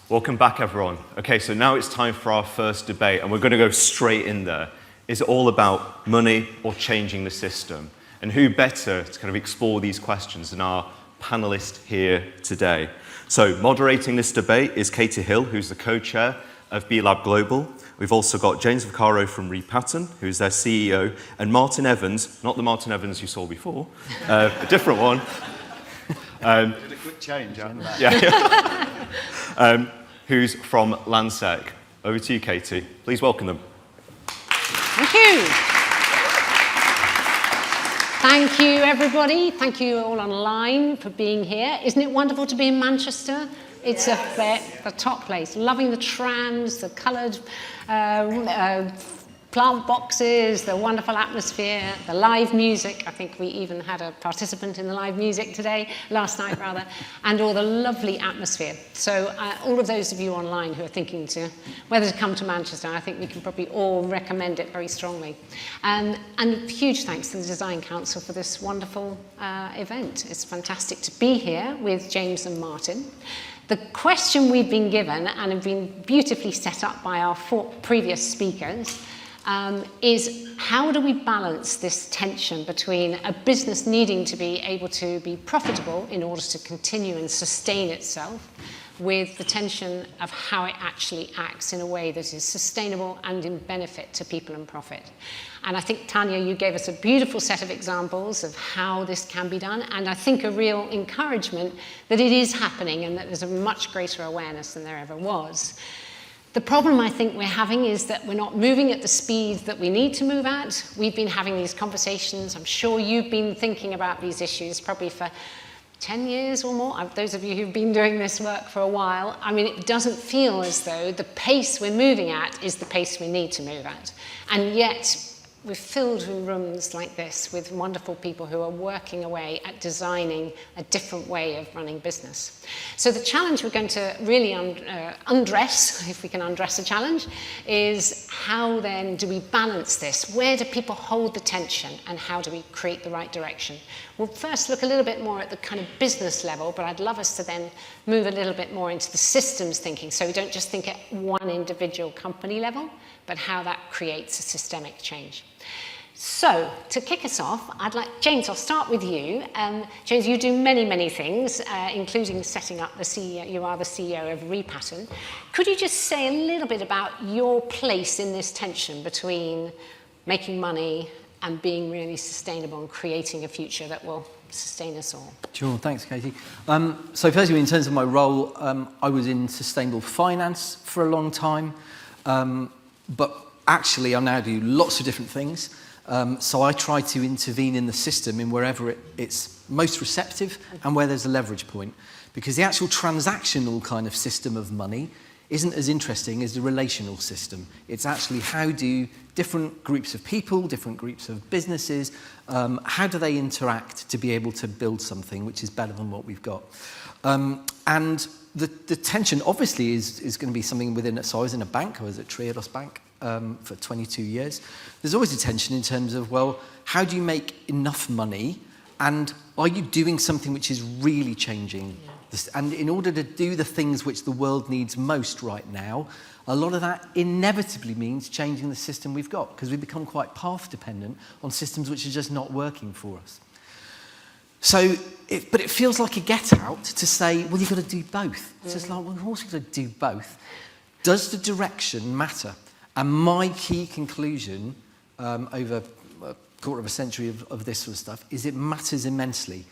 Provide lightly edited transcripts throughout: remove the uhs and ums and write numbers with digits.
Welcome back, everyone. Okay, so now it's time for our first debate, and we're going to go straight in there. Is it all about money or changing the system? And who better to kind of explore these questions than our panelist here today? So moderating this debate is Katie Hill, who's the co-chair of B-Lab Global. We've also got James Vaccaro from Repatton, who's their CEO, and Martyn Evans, not the Martyn Evans you saw before, a different one. Did a quick change, haven't they? Who's from Landsec. Over to you, Katie. Please welcome them. Thank you. Thank you, everybody. Thank you all online for being here. Isn't it wonderful to be in Manchester? It's the top place. Loving the trams, the coloured plant boxes, the wonderful atmosphere, the live music. I think we even had a participant in the live music last night, and all the lovely atmosphere. So all of those of you online who are thinking whether to come to Manchester, I think we can probably all recommend it very strongly. And huge thanks to the Design Council for this wonderful event. It's fantastic to be here with James and Martyn. The question we've been given, and have been beautifully set up by our four previous speakers, is how do we balance this tension between a business needing to be able to be profitable in order to continue and sustain itself, with the tension of how it actually acts in a way that is sustainable and in benefit to people and profit. And I think, Tanya, you gave us a beautiful set of examples of how this can be done, and I think a real encouragement that it is happening and that there's a much greater awareness than there ever was. The problem I think we're having is that we're not moving at the speed that we need to move at. We've been having these conversations. I'm sure you've been thinking about these issues probably for 10 years or more. Those of you who've been doing this work for a while, I mean, it doesn't feel as though the pace we're moving at is the pace we need to move at. And yet, we're filled with rooms like this with wonderful people who are working away at designing a different way of running business. So the challenge we're going to really undress, if we can undress a challenge, is how then do we balance this? Where do people hold the tension, and how do we create the right direction? We'll first look a little bit more at the kind of business level, but I'd love us to then move a little bit more into the systems thinking, so we don't just think at one individual company level, but how that creates a systemic change. So, to kick us off, James, I'll start with you. James, you do many, many things, including setting up the CEO. You are the CEO of Repatton. Could you just say a little bit about your place in this tension between making money and being really sustainable and creating a future that will sustain us all? Sure, thanks, Katie. So firstly, in terms of my role, I was in sustainable finance for a long time, but actually I now do lots of different things. So I try to intervene in the system in wherever it's most receptive and where there's a leverage point. Because the actual transactional kind of system of money isn't as interesting as the relational system. It's actually how do different groups of people, different groups of businesses, how do they interact to be able to build something which is better than what we've got. And the tension obviously is going to be something within it. So I was in a bank, I was at Triodos Bank for 22 years. There's always a tension in terms of, well, how do you make enough money, and are you doing something which is really changing? This, and in order to do the things which the world needs most right now, a lot of that inevitably means changing the system we've got, because we become quite path dependent on systems which are just not working for us. So, but it feels like a get out to say, well, you've got to do both. It's just like, well, of course you've got to do both. Does the direction matter? And my key conclusion over a quarter of a century of this sort of stuff is it matters immensely.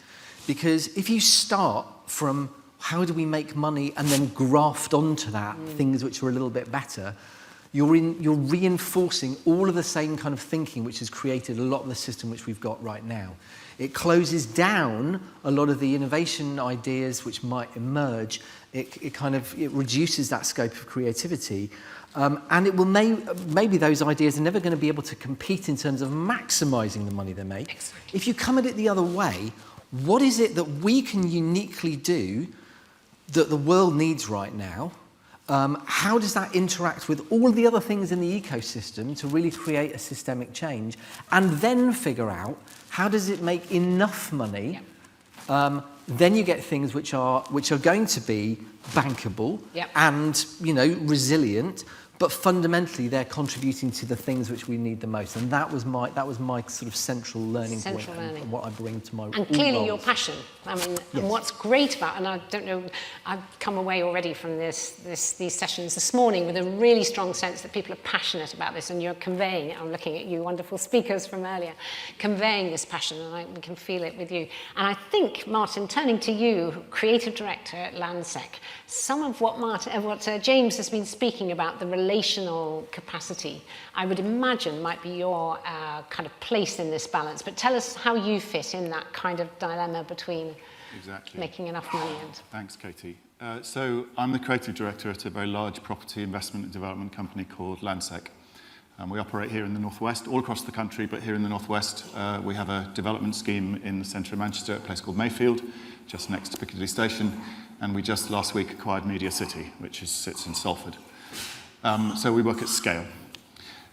Because if you start from how do we make money and then graft onto that things which are a little bit better, you're reinforcing all of the same kind of thinking which has created a lot of the system which we've got right now. It closes down a lot of the innovation ideas which might emerge. It reduces that scope of creativity. And it will maybe those ideas are never going to be able to compete in terms of maximising the money they make. Exactly. If you come at it the other way, what is it that we can uniquely do that the world needs right now? How does that interact with all the other things in the ecosystem to really create a systemic change? And then figure out how does it make enough money Then you get things which are going to be bankable Yep. and resilient, but fundamentally they're contributing to the things which we need the most. And that was my sort of central learning point and what I bring to my And clearly roles. your passion. I mean, Yes. and what's great about, and I don't know, I've come away already from these sessions this morning with a really strong sense that people are passionate about this, and you're conveying it. I'm looking at you, wonderful speakers from earlier, conveying this passion, and we can feel it with you. And I think, Martyn, turning to you, Creative Director at Landsec, some of what James has been speaking about, the relational capacity, I would imagine might be your kind of place in this balance. But tell us how you fit in that kind of dilemma between making enough money and... Thanks, Katie. So I'm the creative director at a very large property investment and development company called Landsec. We operate here in the northwest, all across the country, but here in the northwest we have a development scheme in the centre of Manchester, a place called Mayfield, just next to Piccadilly Station, and we just last week acquired Media City, which sits in Salford. So we work at scale.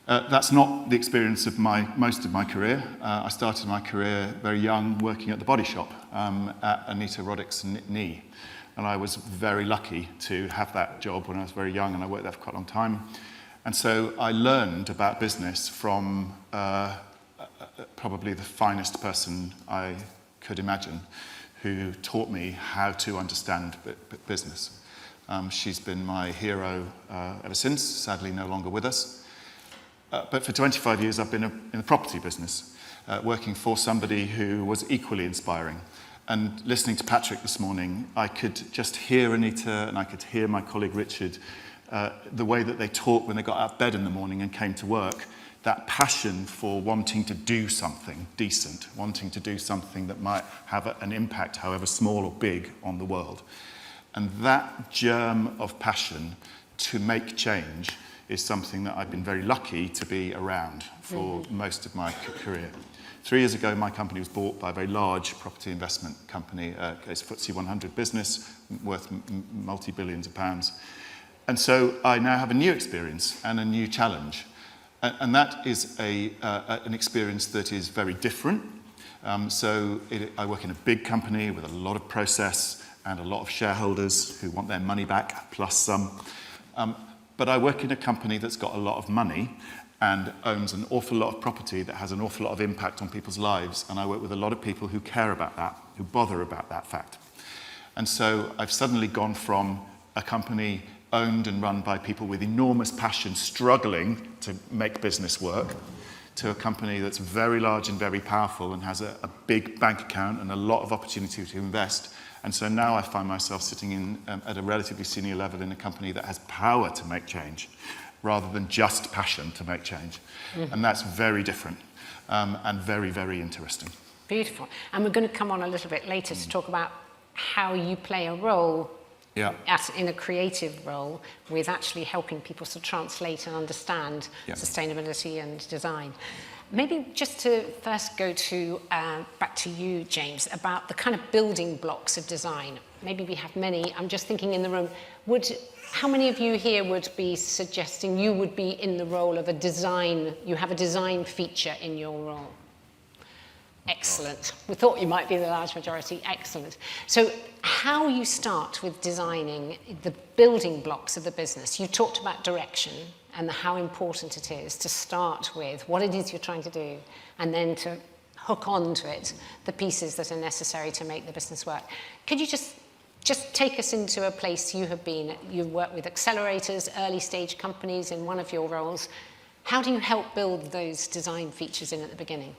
That's not the experience of most of my career. I started my career very young working at the Body Shop at Anita Roddick's Knee. And I was very lucky to have that job when I was very young, and I worked there for quite a long time. And so I learned about business from probably the finest person I could imagine, who taught me how to understand business. She's been my hero ever since, sadly no longer with us. But for 25 years I've been in the property business, working for somebody who was equally inspiring. And listening to Patrick this morning, I could just hear Anita and I could hear my colleague Richard, the way that they talked when they got out of bed in the morning and came to work, that passion for wanting to do something decent, wanting to do something that might have an impact, however small or big, on the world. And that germ of passion to make change is something that I've been very lucky to be around for most of my career. 3 years ago, my company was bought by a very large property investment company. It's a FTSE 100 business worth multi-billions of pounds. And so I now have a new experience and a new challenge. And that is an experience that is very different. I work in a big company with a lot of process and a lot of shareholders who want their money back, plus some. But I work in a company that's got a lot of money and owns an awful lot of property that has an awful lot of impact on people's lives. And I work with a lot of people who care about that, who bother about that fact. And so I've suddenly gone from a company owned and run by people with enormous passion, struggling to make business work, to a company that's very large and very powerful and has a big bank account and a lot of opportunity to invest. And so now I find myself sitting at a relatively senior level in a company that has power to make change, rather than just passion to make change. And that's very different and very, very interesting. Beautiful. And we're going to come on a little bit later to talk about how you play a role in a creative role with actually helping people to translate and understand sustainability and design. Maybe just to first go to back to you, James, about the kind of building blocks of design. Maybe we have many. I'm just thinking in the room, how many of you here would be suggesting you would be in the role of you have a design feature in your role? Excellent. We thought you might be the large majority. Excellent. So how you start with designing the building blocks of the business. You talked about direction and how important it is to start with what it is you're trying to do and then to hook onto it the pieces that are necessary to make the business work. Could you just take us into a place you have been? You've worked with accelerators, early stage companies in one of your roles. How do you help build those design features in at the beginning?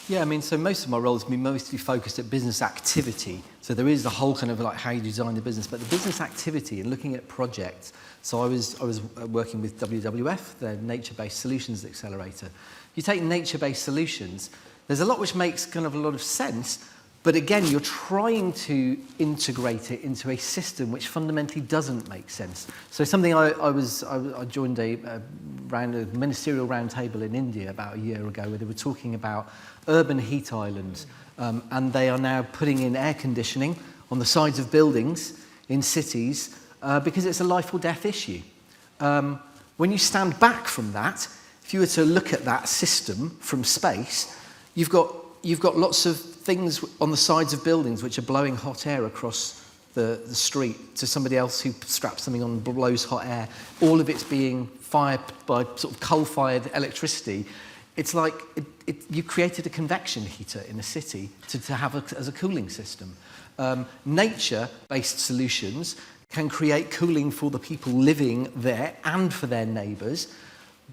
Yeah, I mean, so most of my roles have been mostly focused at business activity. So there is the whole kind of like how you design the business, but the business activity and looking at projects. So I was working with WWF, the Nature-Based Solutions Accelerator. You take nature-based solutions, there's a lot which makes kind of a lot of sense, but again, you're trying to integrate it into a system which fundamentally doesn't make sense. So something I joined a ministerial roundtable in India about a year ago where they were talking about urban heat islands, and they are now putting in air conditioning on the sides of buildings in cities because it's a life or death issue. When you stand back from that, if you were to look at that system from space, you've got lots of things on the sides of buildings which are blowing hot air across the street to somebody else who straps something on and blows hot air. All of it's being fired by sort of coal-fired electricity. It's like you created a convection heater in a city to have as a cooling system. Nature-based solutions can create cooling for the people living there and for their neighbours.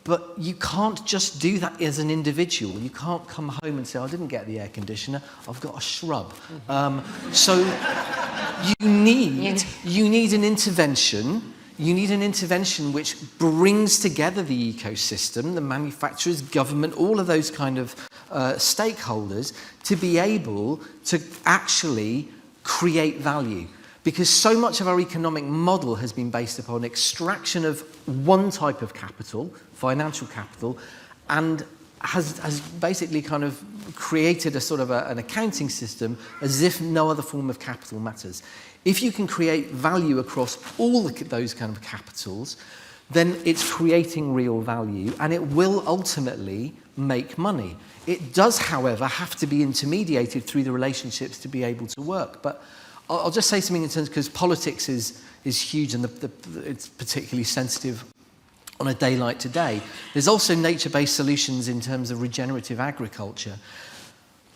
But you can't just do that as an individual. You can't come home and say, I didn't get the air conditioner, I've got a shrub. So you need an intervention. You need an intervention which brings together the ecosystem, the manufacturers, government, all of those kind of stakeholders to be able to actually create value. Because so much of our economic model has been based upon extraction of one type of capital, financial capital, and has basically kind of created a sort of an accounting system as if no other form of capital matters. If you can create value across all those kind of capitals, then it's creating real value and it will ultimately make money. It does, however, have to be intermediated through the relationships to be able to work. But I'll just say something in terms, because politics is huge and it's particularly sensitive on a day like today. There's also nature-based solutions in terms of regenerative agriculture.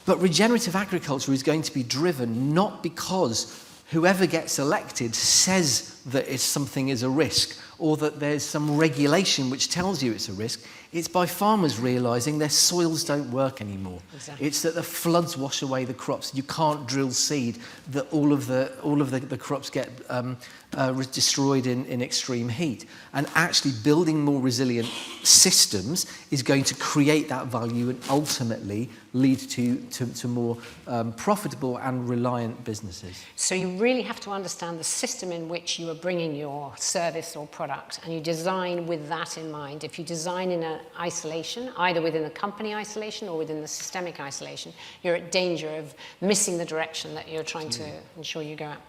But regenerative agriculture is going to be driven not because whoever gets elected says that something is a risk or that there's some regulation which tells you it's a risk. It's by farmers realising their soils don't work anymore. Exactly. It's that the floods wash away the crops. You can't drill seed. That all of the crops get destroyed in extreme heat. And actually building more resilient systems is going to create that value and ultimately lead to more profitable and reliant businesses. So you really have to understand the system in which you are bringing your service or product, and you design with that in mind. If you design in an isolation, either within the company isolation or within the systemic isolation, you're at danger of missing the direction that you're trying to ensure you go at.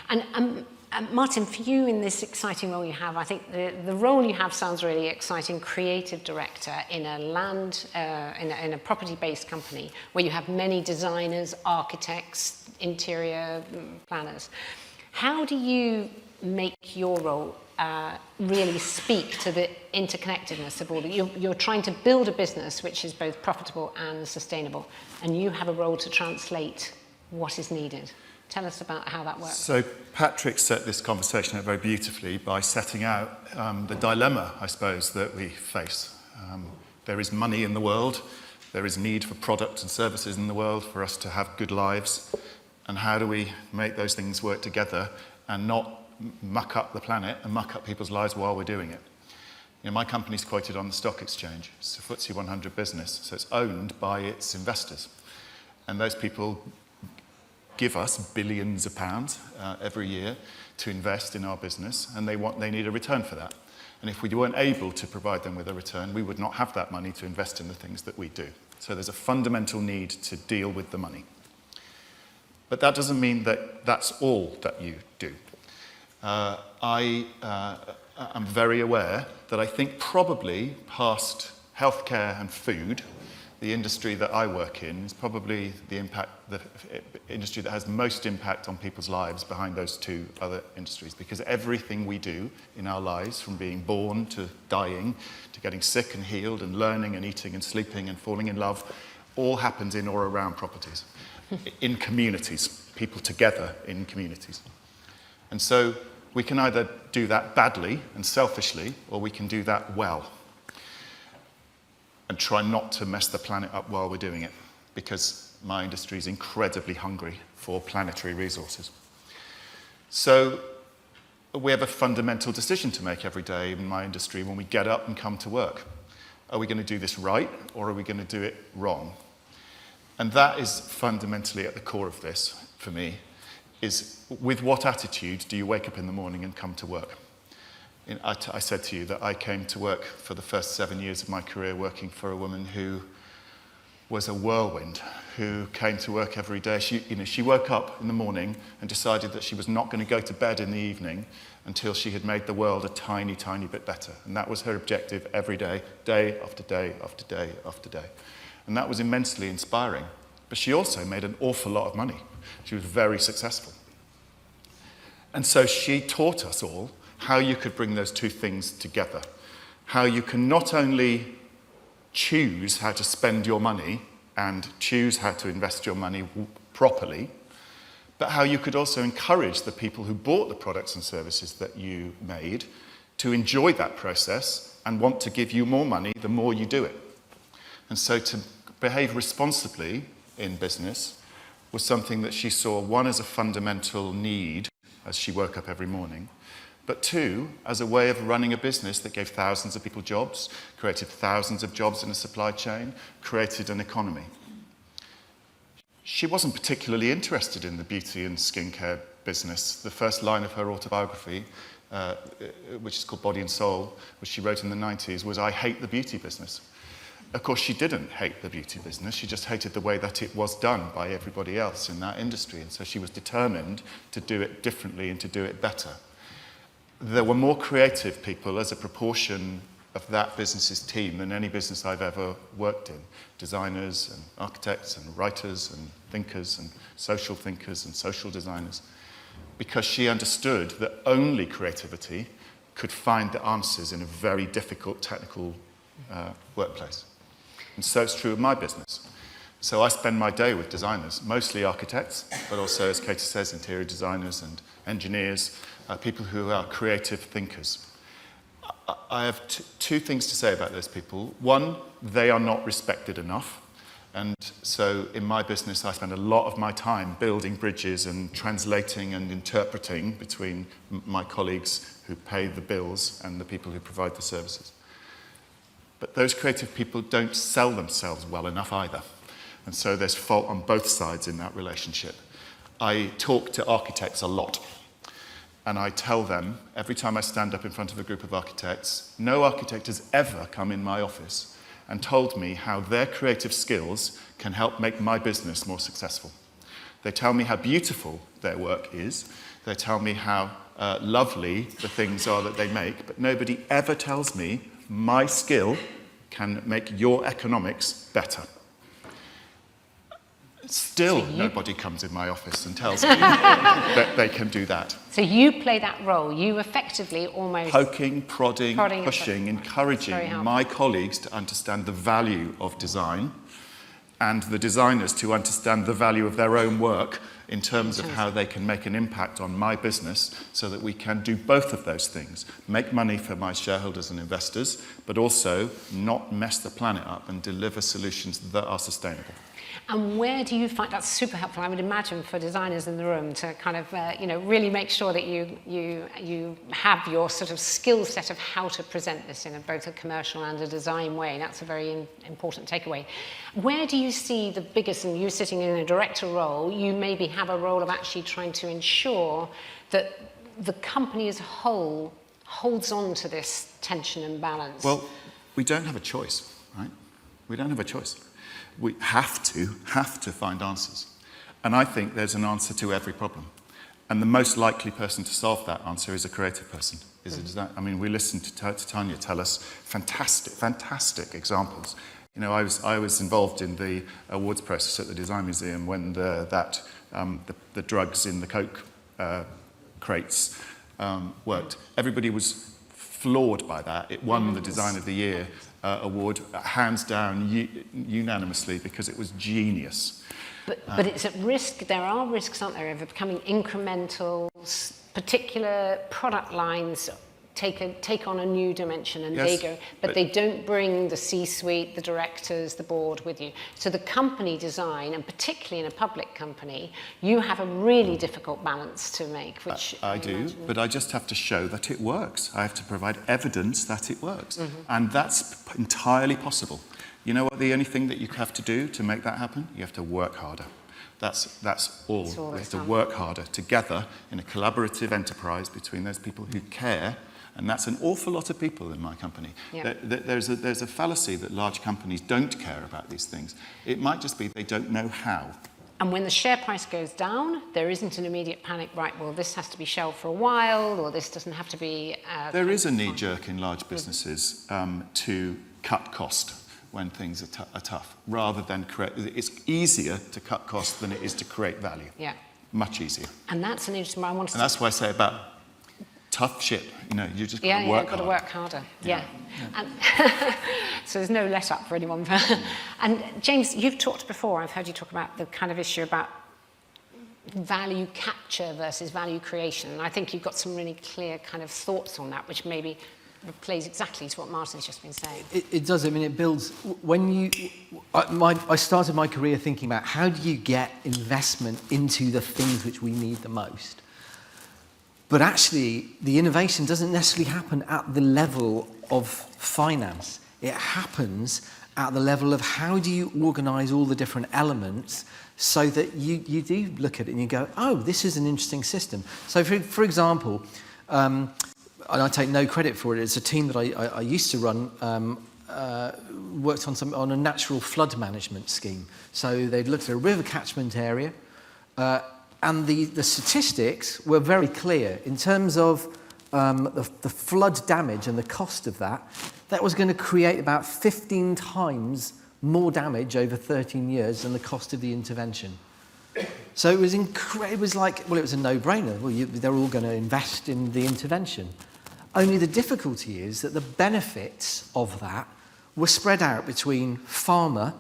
And Martyn, for you in this exciting role you have, I think the role you have sounds really exciting, creative director in a in a property-based company where you have many designers, architects, interior planners. How do you make your role really speak to the interconnectedness of all that? You're trying to build a business which is both profitable and sustainable, and you have a role to translate what is needed. Tell us about how that works. So Patrick set this conversation up very beautifully by setting out the dilemma, I suppose, that we face. There is money in the world, there is need for products and services in the world for us to have good lives, and how do we make those things work together and not muck up the planet and muck up people's lives while we're doing it? You know, my company's quoted on the stock exchange. It's a FTSE 100 business, so it's owned by its investors. And those people give us billions of pounds every year to invest in our business, and they need a return for that. And if we weren't able to provide them with a return, we would not have that money to invest in the things that we do. So there's a fundamental need to deal with the money. But that doesn't mean that that's all that you do. I am very aware that I think probably past healthcare and food, the industry that I work in is probably the industry that has most impact on people's lives behind those two other industries, because everything we do in our lives, from being born to dying, to getting sick and healed and learning and eating and sleeping and falling in love, all happens in or around properties, in communities, people together in communities. And so we can either do that badly and selfishly, or we can do that well and try not to mess the planet up while we're doing it, because my industry is incredibly hungry for planetary resources. So we have a fundamental decision to make every day in my industry when we get up and come to work. Are we going to do this right, or are we going to do it wrong? And that is fundamentally at the core of this, for me, is with what attitude do you wake up in the morning and come to work? I said to you that I came to work for the first 7 years of my career working for a woman who was a whirlwind, who came to work every day. She woke up in the morning and decided that she was not going to go to bed in the evening until she had made the world a tiny, tiny bit better. And that was her objective every day, day after day after day after day. And that was immensely inspiring but she also made an awful lot of money. She was very successful. And so she taught us all how you could bring those two things together. How you can not only choose how to spend your money and choose how to invest your money properly, but how you could also encourage the people who bought the products and services that you made to enjoy that process and want to give you more money the more you do it. And so to behave responsibly in business was something that she saw, one, as a fundamental need as she woke up every morning, but two, as a way of running a business that gave thousands of people jobs, created thousands of jobs in a supply chain, created an economy. She wasn't particularly interested in the beauty and skincare business. The first line of her autobiography, which is called Body and Soul, which she wrote in the 90s, was, "I hate the beauty business." Of course, she didn't hate the beauty business. She just hated the way that it was done by everybody else in that industry. And so she was determined to do it differently and to do it better. There were more creative people as a proportion of that business's team than any business I've ever worked in. Designers and architects and writers and thinkers and social designers. Because she understood that only creativity could find the answers in a very difficult technical workplace. And so it's true of my business. So I spend my day with designers, mostly architects, but also, as Katie says, interior designers and engineers, people who are creative thinkers. I have two things to say about those people. One, they are not respected enough. And so in my business, I spend a lot of my time building bridges and translating and interpreting between my colleagues who pay the bills and the people who provide the services. But those creative people don't sell themselves well enough either. And so there's fault on both sides in that relationship. I talk to architects a lot. And I tell them, every time I stand up in front of a group of architects, no architect has ever come in my office and told me how their creative skills can help make my business more successful. They tell me how beautiful their work is. They tell me how lovely the things are that they make. But nobody ever tells me my skill can make your economics better. Still, nobody comes in my office and tells me that they can do that. So you play that role. You effectively almost... Poking, prodding pushing, encouraging my colleagues to understand the value of design and the designers to understand the value of their own work in terms of how they can make an impact on my business so that we can do both of those things. Make money for my shareholders and investors, but also not mess the planet up and deliver solutions that are sustainable. And where do you find that's super helpful? I would imagine for designers in the room to kind of, really make sure that you have your sort of skill set of how to present this in both a commercial and a design way. That's a very important takeaway. Where do you see the biggest, and you sitting in a director role, you maybe have a role of actually trying to ensure that the company as a whole holds on to this tension and balance? Well, we don't have a choice, right? We don't have a choice. We have to find answers. And I think there's an answer to every problem. And the most likely person to solve that answer is a creative person. I mean, we listened to Tanya tell us fantastic examples. You know, I was involved in the awards process at the Design Museum when the drugs in the Coke crates worked. Everybody was floored by that. It won the Design of the Year award, hands down, unanimously, because it was genius. But it's at risk. There are risks, aren't there, of becoming incremental, particular product lines take on a new dimension, and yes, they go, but they don't bring the C-suite, the directors, the board with you. So the company design, and particularly in a public company, you have a really difficult balance to make, which I do, but I just have to show that it works. I have to provide evidence that it works. And that's entirely possible. You know what the only thing that you have to do to make that happen? You have to work harder. That's all. We have to work harder together in a collaborative enterprise between those people who care. And that's an awful lot of people in my company. Yeah. There's a fallacy that large companies don't care about these things. It might just be they don't know how. And when the share price goes down, there isn't an immediate panic, right, well, this has to be shelved for a while, or this doesn't have to be... There is a knee-jerk in large businesses to cut cost. when things are tough, rather than create. It's easier to cut costs than it is to create value. Yeah. Much easier. And that's an interesting one. I want to. And that's why I say about tough shit. You just got to work got to work harder. Yeah. And so there's no let up for anyone. And James, you've talked before. I've heard you talk about the kind of issue about value capture versus value creation. And I think you've got some really clear kind of thoughts on that, which maybe plays exactly to what Martyn's just been saying. It does. I mean, it builds. When I started my career thinking about how do you get investment into the things which we need the most. But actually, the innovation doesn't necessarily happen at the level of finance. It happens at the level of how do you organise all the different elements so that you do look at it and you go, oh, this is an interesting system. So, for example, and I take no credit for it, it's a team that I used to run, worked on a natural flood management scheme. So they'd looked at a river catchment area, and the statistics were very clear in terms of the flood damage and the cost of that. That was going to create about 15 times more damage over 13 years than the cost of the intervention. So it was it was like, well, it was a no-brainer. Well, they're all going to invest in the intervention. Only the difficulty is that the benefits of that were spread out between farmer,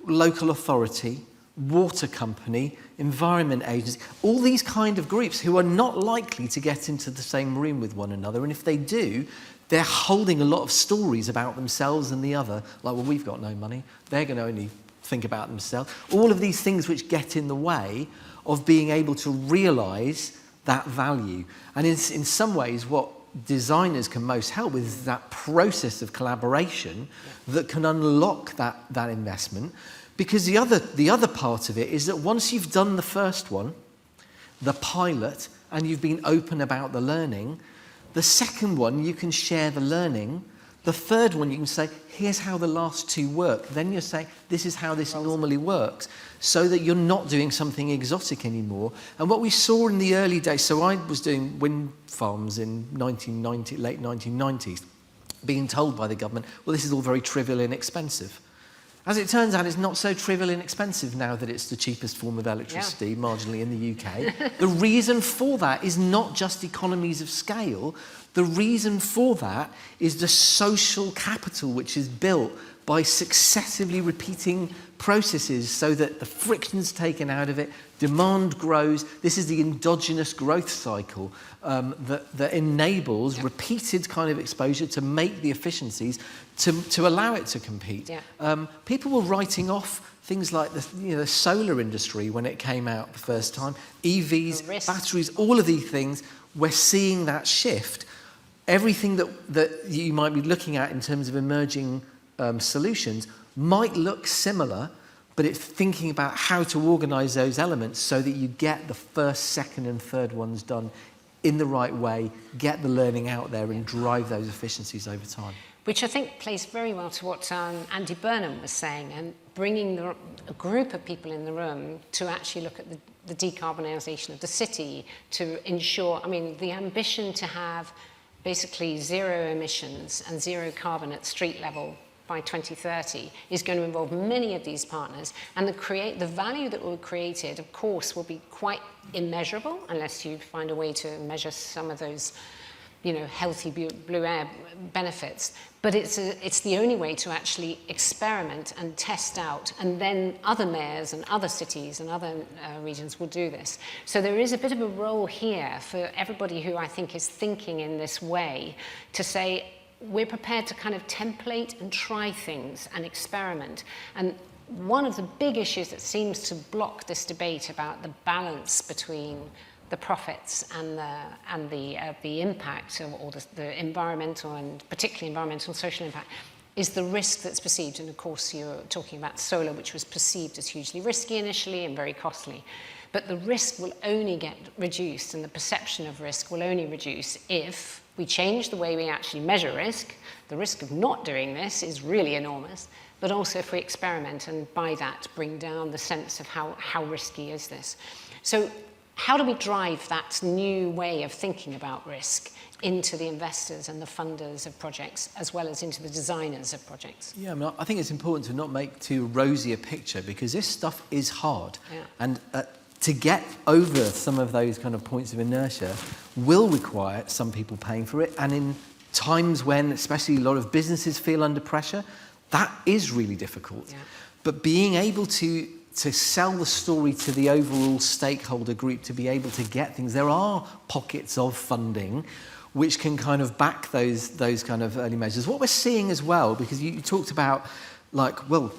local authority, water company, environment agency, all these kind of groups who are not likely to get into the same room with one another. And if they do, they're holding a lot of stories about themselves and the other, like, well, we've got no money. They're going to only think about themselves. All of these things which get in the way of being able to realise that value. And in some ways, what designers can most help with is that process of collaboration that can unlock that investment. Because the other part of it is that once you've done the first one, the pilot, and you've been open about the learning, the second one, you can share the learning. The third one, you can say, here's how the last two work. Then you say, this is how this normally works, so that you're not doing something exotic anymore. And what we saw in the early days, so I was doing wind farms in late 1990s, being told by the government, well, this is all very trivial and expensive. As it turns out, it's not so trivial and expensive now that it's the cheapest form of electricity, marginally in the UK. The reason for that is not just economies of scale. The reason for that is the social capital which is built by successively repeating processes so that the friction's taken out of it, demand grows. This is the endogenous growth cycle that enables repeated kind of exposure to make the efficiencies to allow it to compete. People were writing off things like the solar industry when it came out the first time, EVs, batteries, all of these things. We're seeing that shift. Everything that you might be looking at in terms of emerging solutions might look similar, but it's thinking about how to organise those elements so that you get the first, second and third ones done in the right way, get the learning out there and drive those efficiencies over time. Which I think plays very well to what Andy Burnham was saying, and bringing a group of people in the room to actually look at the decarbonisation of the city, to ensure, I mean, the ambition to have basically zero emissions and zero carbon at street level by 2030 is going to involve many of these partners, and the value that will be created, of course, will be quite immeasurable unless you find a way to measure some of those, healthy blue air benefits. But it's the only way to actually experiment and test out, and then other mayors and other cities and other regions will do this. So there is a bit of a role here for everybody who I think is thinking in this way to say, we're prepared to kind of template and try things and experiment. And one of the big issues that seems to block this debate about the balance between the profits and the impact or the environmental and particularly environmental and social impact is the risk that's perceived. And of course, you're talking about solar, which was perceived as hugely risky initially and very costly. But the risk will only get reduced, and the perception of risk will only reduce if we change the way we actually measure risk. The risk of not doing this is really enormous, but also if we experiment and by that bring down the sense of how risky is this. So how do we drive that new way of thinking about risk into the investors and the funders of projects, as well as into the designers of projects? Yeah, I mean, I think it's important to not make too rosy a picture, because this stuff is hard. Yeah. And to get over some of those kind of points of inertia will require some people paying for it. And in times when especially a lot of businesses feel under pressure, that is really difficult. Yeah. But being able to sell the story to the overall stakeholder group, to be able to get things, there are pockets of funding which can kind of back those kind of early measures. What we're seeing as well, because you talked about, like, well,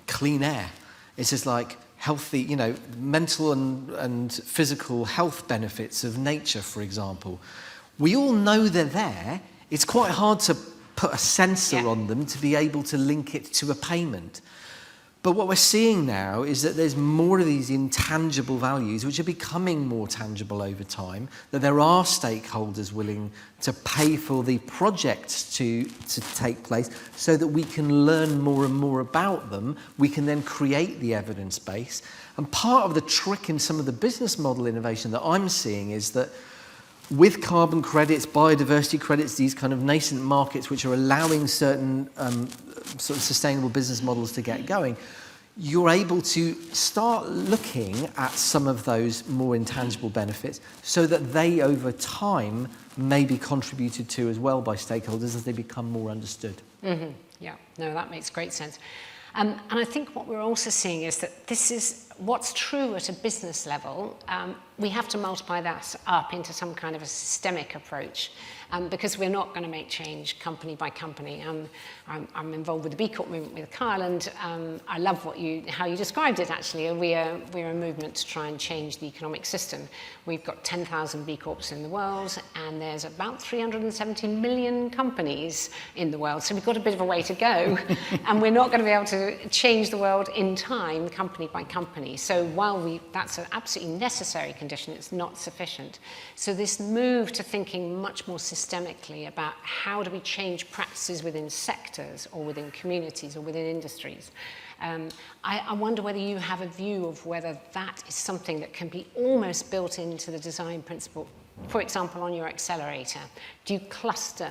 clean air. It's just like healthy, you know, mental and physical health benefits of nature, for example. We all know they're there. It's quite hard to put a sensor on them to be able to link it to a payment. But what we're seeing now is that there's more of these intangible values which are becoming more tangible over time, that there are stakeholders willing to pay for the projects to take place so that we can learn more and more about them. We can then create the evidence base. And part of the trick in some of the business model innovation that I'm seeing is that with carbon credits, biodiversity credits, these kind of nascent markets which are allowing certain sort of sustainable business models to get going, you're able to start looking at some of those more intangible benefits so that they over time may be contributed to as well by stakeholders as they become more understood. Mm-hmm. Yeah, no, that makes great sense. And I think what we're also seeing is that this is what's true at a business level. We have to multiply that up into some kind of a systemic approach, because we're not going to make change company by company. I'm involved with the B Corp movement with Kyle, and I love how you described it. Actually, we're a movement to try and change the economic system. We've got 10,000 B Corps in the world, and there's about 370 million companies in the world. So we've got a bit of a way to go, and we're not going to be able to change the world in time, company by company. So while that's an absolutely necessary condition, it's not sufficient. So this move to thinking much more systemically about how do we change practices within sectors or within communities or within industries. I wonder whether you have a view of whether that is something that can be almost built into the design principle. For example, on your accelerator, do you cluster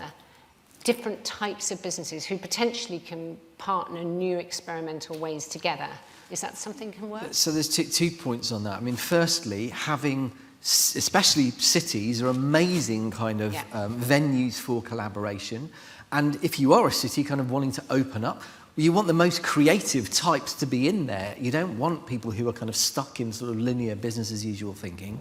different types of businesses who potentially can partner new experimental ways together? Is that something that can work? So there's two points on that. I mean, firstly, having especially cities are amazing kind of venues for collaboration. And if you are a city kind of wanting to open up, you want the most creative types to be in there. You don't want people who are kind of stuck in sort of linear business as usual thinking.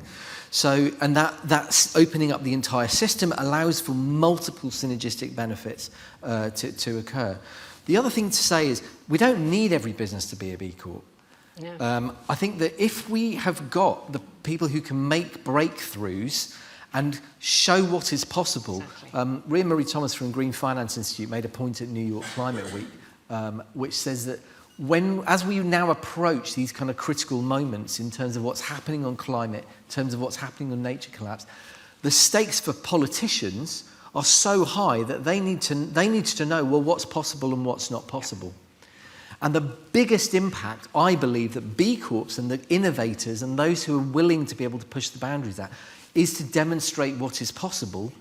So, and that's opening up the entire system, allows for multiple synergistic benefits to occur. The other thing to say is we don't need every business to be a B Corp. No. I think that if we have got the people who can make breakthroughs and show what is possible. Exactly. Ria Marie Thomas from Green Finance Institute made a point at New York Climate Week, which says that as we now approach these kind of critical moments in terms of what's happening on climate, in terms of what's happening on nature collapse, the stakes for politicians are so high that they need to know, well, what's possible and what's not possible. And the biggest impact, I believe, that B Corps and the innovators and those who are willing to be able to push the boundaries at is to demonstrate what is possible,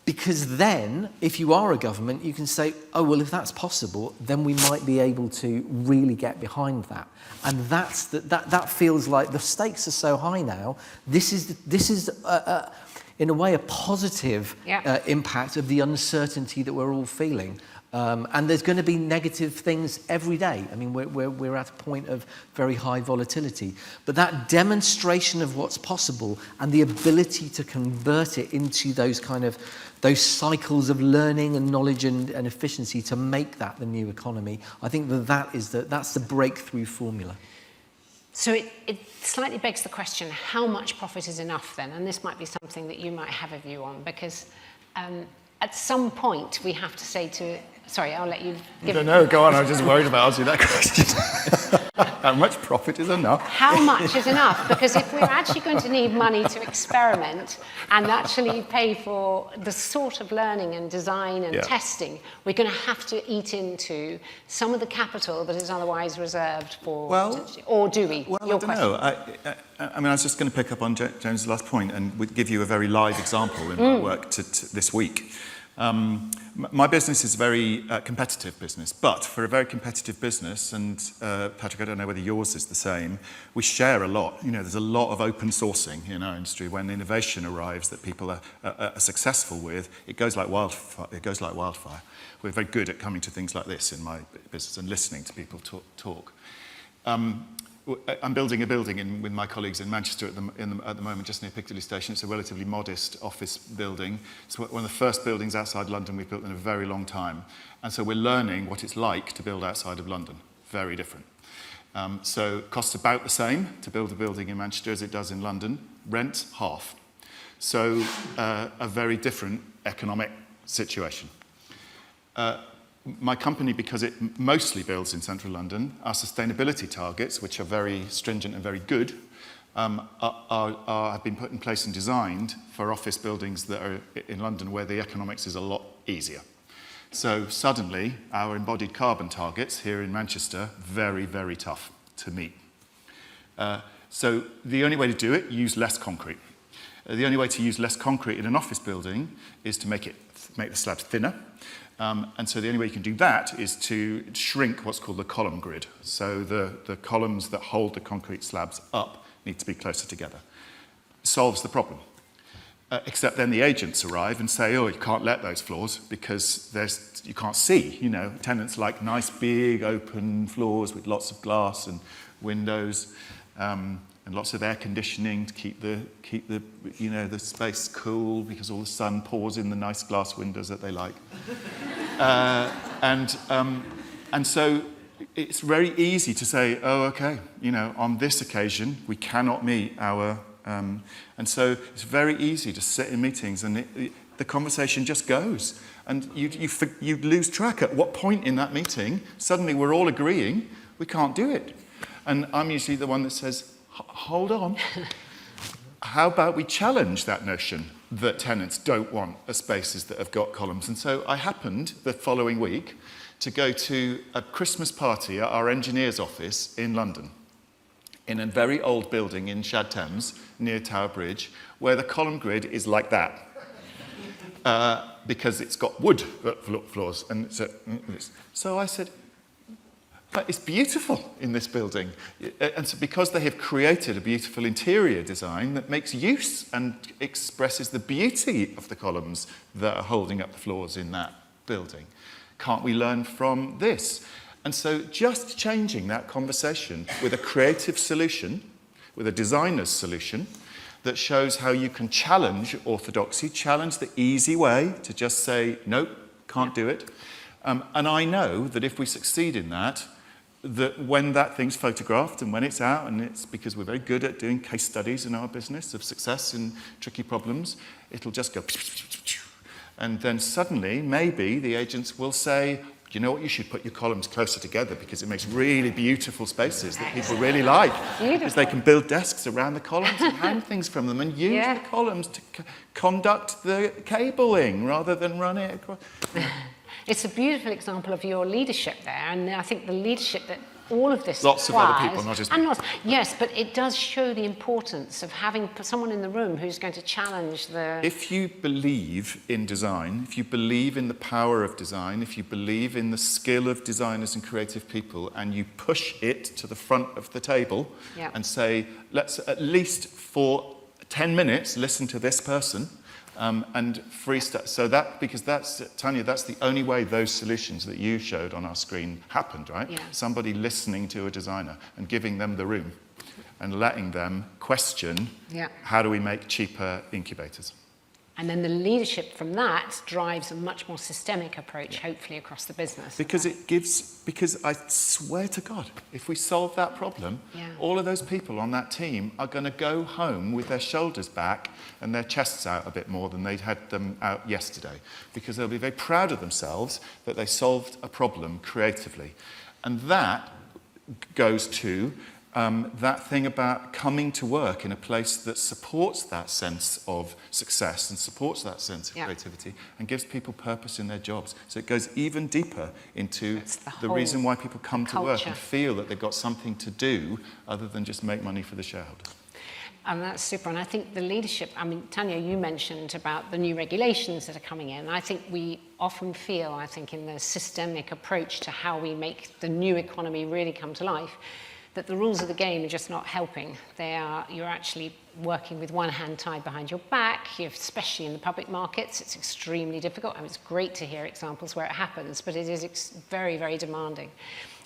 because then, if you are a government, you can say, oh, well, if that's possible, then we might be able to really get behind that. And that feels like the stakes are so high now. This is in a way, a positive impact of the uncertainty that we're all feeling. And there's going to be negative things every day. I mean, we're at a point of very high volatility. But that demonstration of what's possible and the ability to convert it into those cycles of learning and knowledge and efficiency to make that the new economy, I think that's the breakthrough formula. So it slightly begs the question, how much profit is enough then? And this might be something that you might have a view on, because at some point we have to say to... Sorry, I'll let you... No, go on. I was just worried about asking that question. How much profit is enough? How much is enough? Because if we're actually going to need money to experiment and actually pay for the sort of learning and design and testing, we're going to have to eat into some of the capital that is otherwise reserved for, or do we? Well, I don't know. I mean, I was just going to pick up on James' last point and would give you a very live example in my work this week. My business is a very competitive business, but for a very competitive business, and Patrick, I don't know whether yours is the same, we share a lot. You know, there's a lot of open sourcing in our industry. When innovation arrives that people are successful with, it goes like wildfire. We're very good at coming to things like this in my business and listening to people talk. I'm building a building with my colleagues in Manchester at the moment, just near Piccadilly Station. It's a relatively modest office building. It's one of the first buildings outside London we've built in a very long time. And so we're learning what it's like to build outside of London. Very different. So it costs about the same to build a building in Manchester as it does in London. Rent, half. So a very different economic situation. My company, because it mostly builds in central London, our sustainability targets, which are very stringent and very good, have been put in place and designed for office buildings that are in London where the economics is a lot easier. So suddenly, our embodied carbon targets here in Manchester, very, very tough to meet. So the only way to do it, use less concrete. The only way to use less concrete in an office building is to make the slabs thinner. And so the only way you can do that is to shrink what's called the column grid. So the columns that hold the concrete slabs up need to be closer together. Solves the problem. Except then the agents arrive and say, oh, you can't let those floors because you can't see. You know, tenants like nice big open floors with lots of glass and windows. And lots of air conditioning to keep the space cool because all the sun pours in the nice glass windows that they like. And so it's very easy to say, oh, okay, on this occasion we cannot meet our. And so it's very easy to sit in meetings and the conversation just goes, and you lose track at what point in that meeting suddenly we're all agreeing we can't do it, and I'm usually the one that says, hold on. How about we challenge that notion that tenants don't want spaces that have got columns? And so I happened the following week to go to a Christmas party at our engineer's office in London, in a very old building in Shad Thames near Tower Bridge, where the column grid is like that. Because it's got wood floors. And so I said, but it's beautiful in this building. And so because they have created a beautiful interior design that makes use and expresses the beauty of the columns that are holding up the floors in that building, can't we learn from this? And so just changing that conversation with a creative solution, with a designer's solution, that shows how you can challenge orthodoxy, challenge the easy way to just say, nope, can't do it. And I know that if we succeed in that when that thing's photographed and when it's out, and it's because we're very good at doing case studies in our business of success in tricky problems, it'll just go, and then suddenly, maybe the agents will say, you know what, you should put your columns closer together because it makes really beautiful spaces that people really like. Because they can build desks around the columns and hang things from them and use the columns to conduct the cabling rather than run it across. It's a beautiful example of your leadership there, and I think the leadership that all of this lots requires, of other people, not just me. Yes, but it does show the importance of having someone in the room who's going to challenge the... If you believe in design, if you believe in the power of design, if you believe in the skill of designers and creative people, and you push it to the front of the table and say, let's at least for 10 minutes listen to this person, and freestyle. So because that's, Tanya, that's the only way those solutions that you showed on our screen happened, right? Yeah. Somebody listening to a designer and giving them the room and letting them question, how do we make cheaper incubators? And then the leadership from that drives a much more systemic approach, hopefully, across the business. Because I swear to God, if we solve that problem, all of those people on that team are going to go home with their shoulders back and their chests out a bit more than they'd had them out yesterday. Because they'll be very proud of themselves that they solved a problem creatively. And that goes to that thing about coming to work in a place that supports that sense of success and supports that sense of creativity and gives people purpose in their jobs. So it goes even deeper into the reason why people come to work and feel that they've got something to do other than just make money for the shareholder. And that's super. And I think the leadership, I mean, Tanya, you mentioned about the new regulations that are coming in. I think we often feel, I think, in the systemic approach to how we make the new economy really come to life, that the rules of the game are just not helping. You're actually working with one hand tied behind your back, especially in the public markets. It's extremely difficult. I mean, it's great to hear examples where it happens, but it is very, very demanding.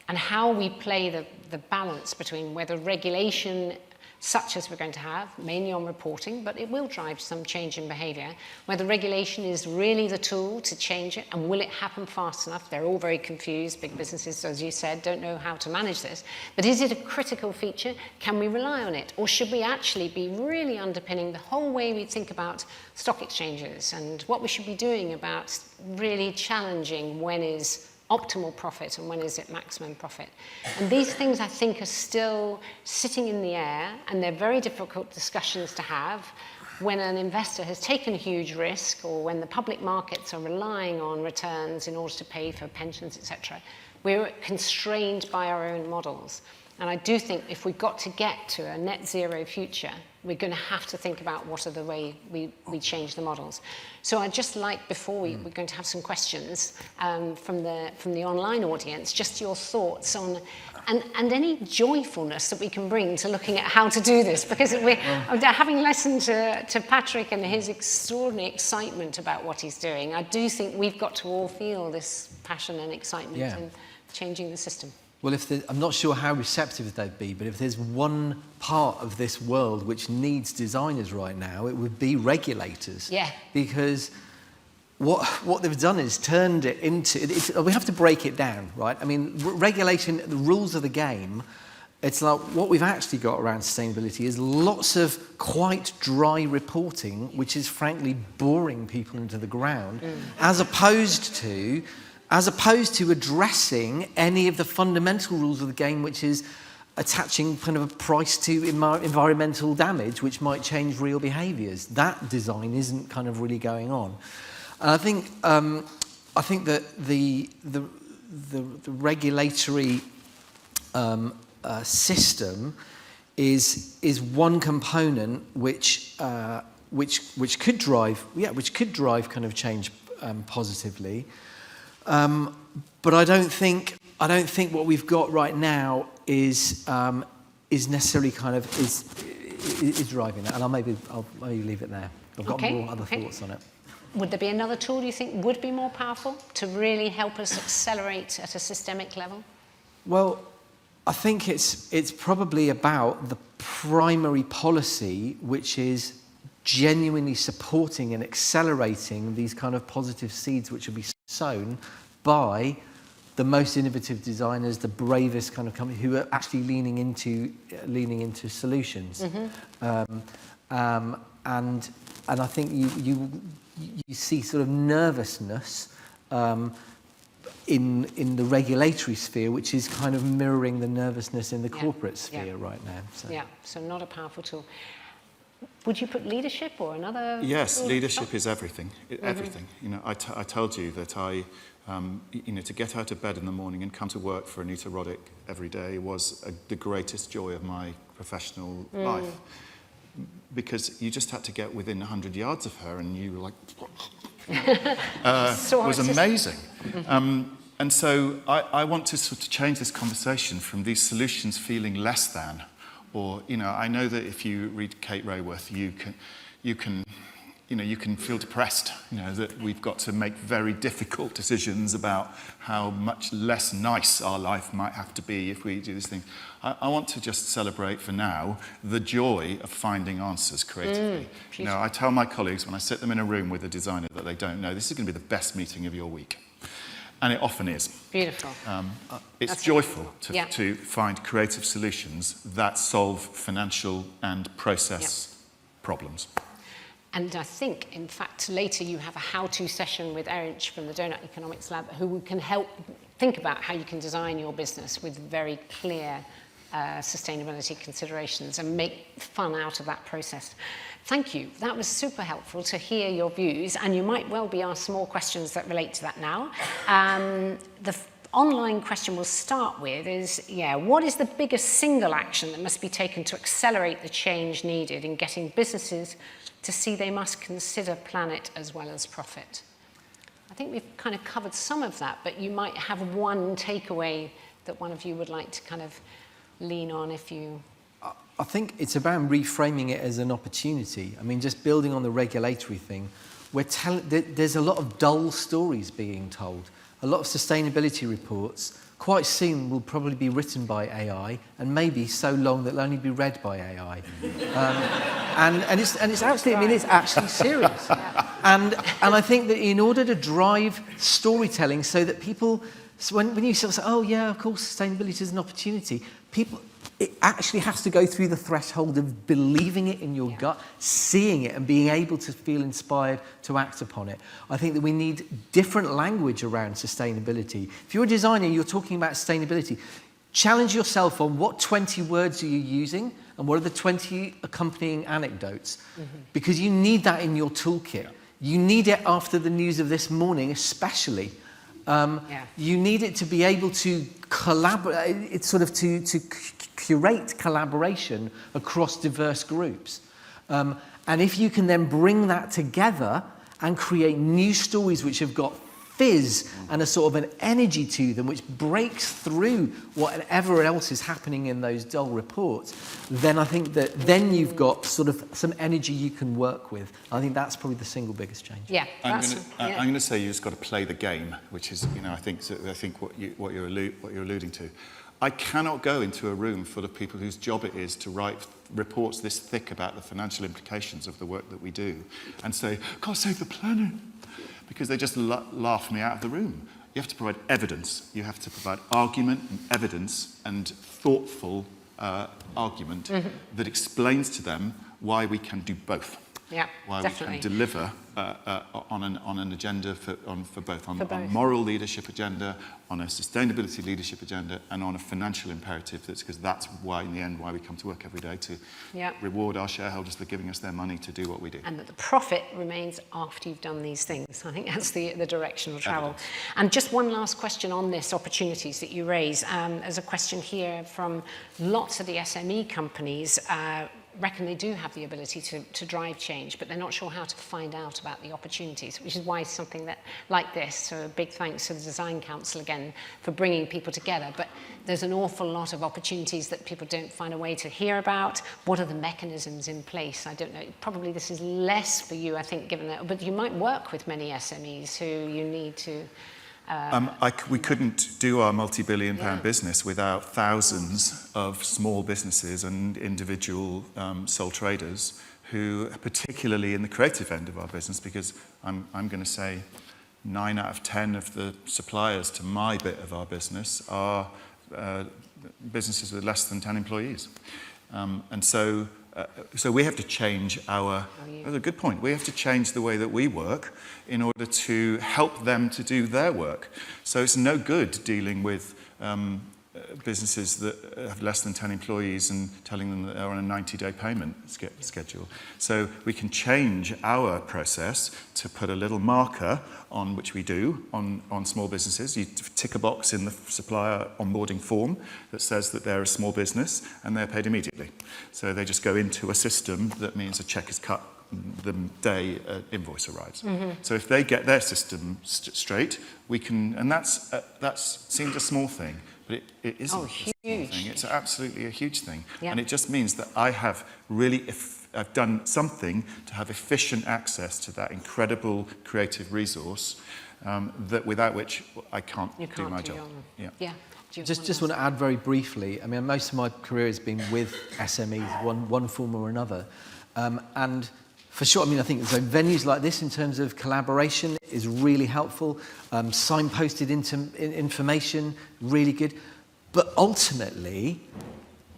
And how we play the balance between whether regulation such as we're going to have, mainly on reporting, but it will drive some change in behaviour. Whether regulation is really the tool to change it, and will it happen fast enough? They're all very confused. Big businesses, as you said, don't know how to manage this. But is it a critical feature? Can we rely on it? Or should we actually be really underpinning the whole way we think about stock exchanges and what we should be doing about really challenging when is optimal profit and when is it maximum profit? And these things, I think, are still sitting in the air, and they're very difficult discussions to have when an investor has taken a huge risk, or when the public markets are relying on returns in order to pay for pensions, etc. We're constrained by our own models. And I do think if we've got to get to a net zero future, we're going to have to think about what are the way we change the models. So I'd just like, before we're going to have some questions from the online audience, just your thoughts on, and any joyfulness that we can bring to looking at how to do this. Because having listened to Patrick and his extraordinary excitement about what he's doing, I do think we've got to all feel this passion and excitement in changing the system. Well, I'm not sure how receptive they'd be, but if there's one part of this world which needs designers right now, it would be regulators. Yeah. Because what they've done is turned it into... we have to break it down, right? I mean, regulation, the rules of the game, it's like what we've actually got around sustainability is lots of quite dry reporting, which is frankly boring people into the ground, as opposed to addressing any of the fundamental rules of the game, which is attaching kind of a price to environmental damage, which might change real behaviours. That design isn't kind of really going on. And I think that the regulatory system is one component which could drive kind of change positively. But I don't think what we've got right now is necessarily kind of is driving that. And I'll maybe leave it there. I've got more other thoughts on it. Would there be another tool you think would be more powerful to really help us accelerate at a systemic level? Well, I think it's probably about the primary policy, which is genuinely supporting and accelerating these kind of positive seeds which will be sown by the most innovative designers, the bravest kind of company who are actually leaning into solutions. And I think you see sort of nervousness in the regulatory sphere, which is kind of mirroring the nervousness in the corporate sphere right now. So not a powerful tool. Would you put leadership or another? Yes, leadership is everything. Everything. You know, I told you that to get out of bed in the morning and come to work for Anita Roddick every day was the greatest joy of my professional life, because you just had to get within 100 yards of her, and you were like, it was amazing. And so I want to sort of change this conversation from these solutions feeling less than. Or, I know that if you read Kate Raworth, you can feel depressed, that we've got to make very difficult decisions about how much less nice our life might have to be if we do this thing. I want to just celebrate for now the joy of finding answers creatively. I tell my colleagues when I sit them in a room with a designer that they don't know, this is going to be the best meeting of your week. And it often is. Beautiful. It's joyful to find creative solutions that solve financial and process problems. And I think, in fact, later you have a how-to session with Erinch from the Donut Economics Lab, who can help think about how you can design your business with very clear sustainability considerations and make fun out of that process. Thank you. That was super helpful to hear your views, and you might well be asked more questions that relate to that now. The online question we'll start with is, what is the biggest single action that must be taken to accelerate the change needed in getting businesses to see they must consider planet as well as profit? I think we've kind of covered some of that, but you might have one takeaway that one of you would like to kind of lean on if you... I think it's about reframing it as an opportunity. I mean, just building on the regulatory thing, there's a lot of dull stories being told. A lot of sustainability reports quite soon will probably be written by AI, and maybe so long that they'll only be read by AI. And it's actually, I mean, it's actually serious. And I think that in order to drive storytelling so that people, so when you sort of say, oh yeah, of course, sustainability is an opportunity, it actually has to go through the threshold of believing it in your gut, seeing it and being able to feel inspired to act upon it. I think that we need different language around sustainability. If you're a designer, you're talking about sustainability, challenge yourself on what 20 words are you using and what are the 20 accompanying anecdotes. Because you need that in your toolkit. You need it after the news of this morning, especially. You need it to be able to collaborate, it's sort of to curate collaboration across diverse groups. And if you can then bring that together and create new stories which have got fizz and a sort of an energy to them which breaks through whatever else is happening in those dull reports, then I think that then you've got sort of some energy you can work with. I think that's probably the single biggest change. Yeah, I'm going to say you just got to play the game, which is, I think what you're alluding to. I cannot go into a room full of people whose job it is to write reports this thick about the financial implications of the work that we do and say, God save the planet, because they just laugh me out of the room. You have to provide evidence. You have to provide argument and evidence and thoughtful argument that explains to them why we can do both. Yeah, why definitely. we can deliver on an agenda for both, on a moral leadership agenda, on a sustainability leadership agenda, and on a financial imperative. Because that's why, in the end, why we come to work every day, to reward our shareholders for giving us their money to do what we do. And that the profit remains after you've done these things. I think that's the direction of travel. And just one last question on this, opportunities that you raise. There's a question here from lots of the SME companies reckon they do have the ability to drive change, but they're not sure how to find out about the opportunities, which is why something that like this, so a big thanks to the Design Council again for bringing people together. But there's an awful lot of opportunities that people don't find a way to hear about. What are the mechanisms in place? I don't know. Probably this is less for you, I think, given that, but you might work with many SMEs who you need to... we couldn't do our multi-billion-pound business without thousands of small businesses and individual sole traders who, particularly in the creative end of our business, because I'm going to say 9 out of 10 of the suppliers to my bit of our business are businesses with less than 10 employees. And so we have to change that's a good point. We have to change the way that we work in order to help them to do their work. So it's no good dealing with businesses that have less than 10 employees and telling them that they're on a 90-day payment schedule. So we can change our process to put a little marker on, which we do, on small businesses. You tick a box in the supplier onboarding form that says that they're a small business and they're paid immediately. So they just go into a system that means a check is cut the day an invoice arrives. So if they get their system straight, we can, and that seems a small thing, but it isn't a small thing. It's absolutely a huge thing. And it just means that I have really, I've done something to have efficient access to that incredible creative resource that without which I can't do my job. Just want to add very briefly, I mean, most of my career has been with SMEs, one form or another. And for sure, I mean, I think so venues like this in terms of collaboration is really helpful. Signposted information, really good. But ultimately,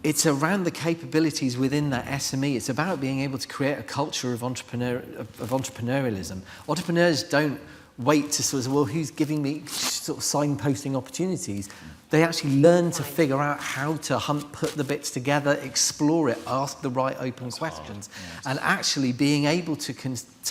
it's around the capabilities within that SME. It's about being able to create a culture of entrepreneurialism. Entrepreneurs don't wait to sort of, well, who's giving me sort of signposting opportunities? They actually learn to figure out how to put the bits together, explore it, ask the right open questions, and actually being able to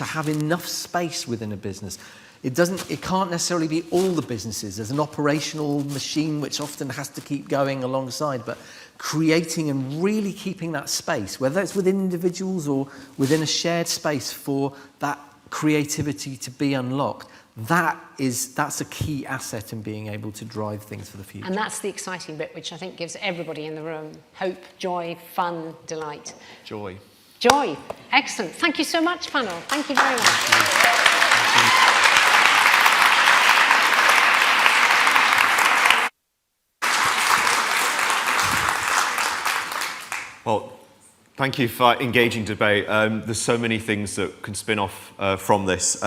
have enough space within a business. It can't necessarily be all the businesses. There's an operational machine which often has to keep going alongside, but creating and really keeping that space, whether it's within individuals or within a shared space for that creativity to be unlocked, that's a key asset in being able to drive things for the future. And that's the exciting bit, which I think gives everybody in the room hope, joy, fun, delight. Joy. Joy. Excellent. Thank you so much, panel. Thank you very much. Well, thank you for engaging debate. There's so many things that can spin off from this.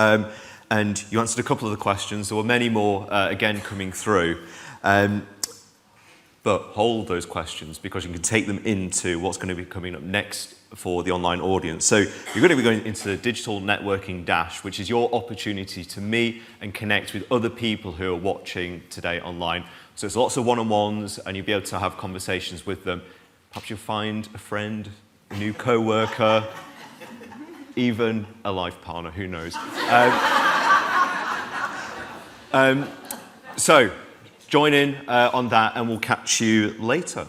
And you answered a couple of the questions. There were many more, again, coming through. But hold those questions, because you can take them into what's going to be coming up next for the online audience. So you're going to be going into the Digital Networking Dash, which is your opportunity to meet and connect with other people who are watching today online. So it's lots of one-on-ones, and you'll be able to have conversations with them. Perhaps you'll find a friend, a new co-worker, even a life partner, who knows. So join in on that, and we'll catch you later.